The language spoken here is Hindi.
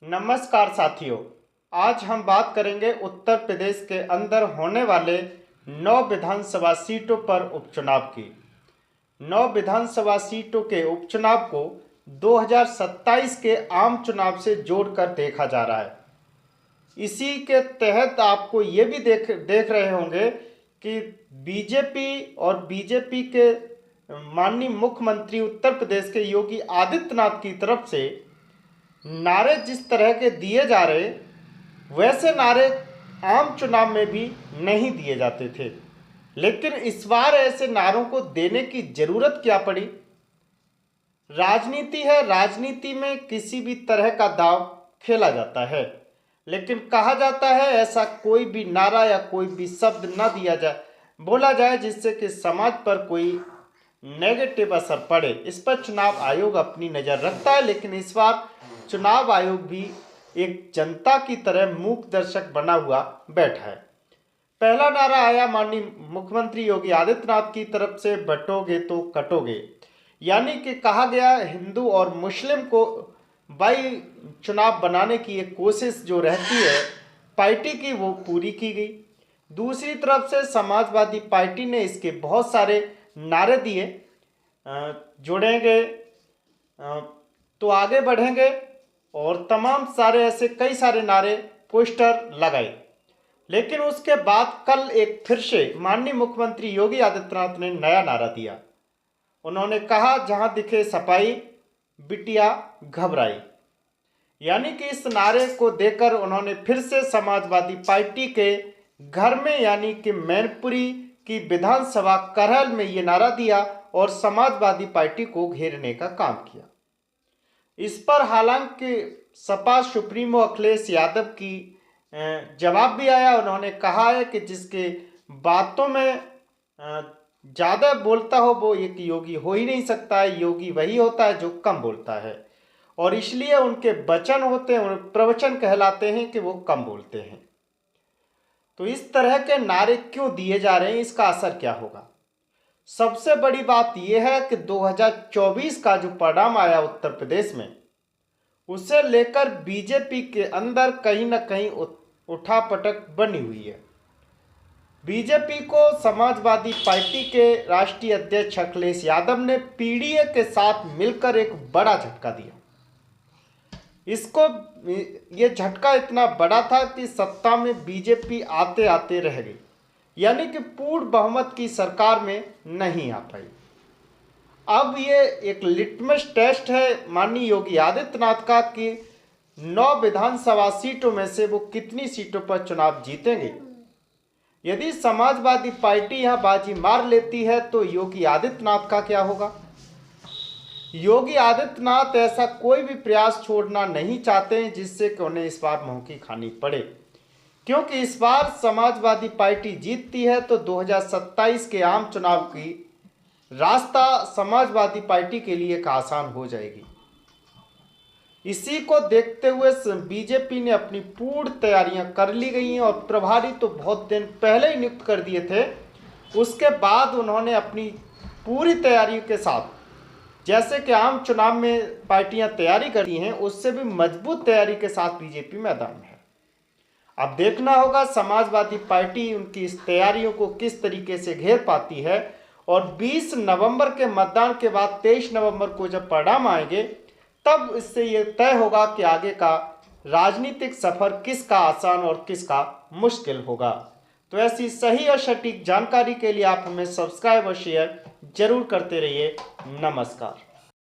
नमस्कार साथियों, आज हम बात करेंगे उत्तर प्रदेश के अंदर होने वाले 9 विधानसभा सीटों पर उपचुनाव की। 9 विधानसभा सीटों के उपचुनाव को 2027 के आम चुनाव से जोड़कर देखा जा रहा है। इसी के तहत आपको ये भी देख रहे होंगे कि बीजेपी के माननीय मुख्यमंत्री उत्तर प्रदेश के योगी आदित्यनाथ की तरफ से नारे जिस तरह के दिए जा रहे, वैसे नारे आम चुनाव में भी नहीं दिए जाते थे। लेकिन इस बार ऐसे नारों को देने की जरूरत क्या पड़ी? राजनीति है, राजनीति में किसी भी तरह का दांव खेला जाता है, लेकिन कहा जाता है ऐसा कोई भी नारा या कोई भी शब्द न दिया जाए, बोला जाए जिससे कि समाज पर कोई नेगेटिव असर पड़े। इस पर चुनाव आयोग अपनी नज़र रखता है, लेकिन इस बार चुनाव आयोग भी एक जनता की तरह मूक दर्शक बना हुआ बैठा है। पहला नारा आया माननीय मुख्यमंत्री योगी आदित्यनाथ की तरफ से, बटोगे तो कटोगे। यानी कि कहा गया हिंदू और मुस्लिम को बाई चुनाव बनाने की एक कोशिश जो रहती है पार्टी की, वो पूरी की गई। दूसरी तरफ से समाजवादी पार्टी ने इसके बहुत सारे नारे दिए, जुड़ेंगे तो आगे बढ़ेंगे और तमाम सारे ऐसे कई सारे नारे पोस्टर लगाए। लेकिन उसके बाद कल एक फिर से माननीय मुख्यमंत्री योगी आदित्यनाथ ने नया नारा दिया। उन्होंने कहा, जहां दिखे सफाई बिटिया घबराई। यानी कि इस नारे को देकर उन्होंने फिर से समाजवादी पार्टी के घर में यानी कि मैनपुरी की विधानसभा करहल में ये नारा दिया और समाजवादी पार्टी को घेरने का काम किया। इस पर हालांकि सपा सुप्रीमो अखिलेश यादव की जवाब भी आया। उन्होंने कहा है कि जिसके बातों में ज़्यादा बोलता हो वो एक योगी हो ही नहीं सकता है। योगी वही होता है जो कम बोलता है, और इसलिए उनके वचन होते हैं, प्रवचन कहलाते हैं कि वो कम बोलते हैं। तो इस तरह के नारे क्यों दिए जा रहे हैं, इसका असर क्या होगा? सबसे बड़ी बात यह है कि 2024 का जो परिणाम आया उत्तर प्रदेश में, उसे लेकर बीजेपी के अंदर कहीं ना कहीं उठापटक बनी हुई है। बीजेपी को समाजवादी पार्टी के राष्ट्रीय अध्यक्ष अखिलेश यादव ने पीडीए के साथ मिलकर एक बड़ा झटका दिया। ये झटका इतना बड़ा था कि सत्ता में बीजेपी आते आते रह गई, यानी कि पूर्ण बहुमत की सरकार में नहीं आ पाई। अब ये एक लिटमस टेस्ट है माननीय योगी आदित्यनाथ का कि 9 विधानसभा सीटों में से वो कितनी सीटों पर चुनाव जीतेंगे। यदि समाजवादी पार्टी यहां बाजी मार लेती है तो योगी आदित्यनाथ का क्या होगा? योगी आदित्यनाथ ऐसा कोई भी प्रयास छोड़ना नहीं चाहते हैं जिससे कि उन्हें इस बार मुंह की खानी पड़े, क्योंकि इस बार समाजवादी पार्टी जीतती है तो 2027 के आम चुनाव की रास्ता समाजवादी पार्टी के लिए एक आसान हो जाएगी। इसी को देखते हुए बीजेपी ने अपनी पूर्ण तैयारियां कर ली गई हैं, और प्रभारी तो बहुत दिन पहले ही नियुक्त कर दिए थे। उसके बाद उन्होंने अपनी पूरी तैयारी के साथ, जैसे कि आम चुनाव में पार्टियां तैयारी करती हैं, उससे भी मजबूत तैयारी के साथ बीजेपी मैदान में है। अब देखना होगा समाजवादी पार्टी उनकी इस तैयारियों को किस तरीके से घेर पाती है, और 20 नवंबर के मतदान के बाद 23 नवंबर को जब परिणाम आएंगे तब इससे ये तय होगा कि आगे का राजनीतिक सफर किसका आसान और किसका मुश्किल होगा। तो ऐसी सही और सटीक जानकारी के लिए आप हमें सब्सक्राइब और शेयर जरूर करते रहिए। नमस्कार।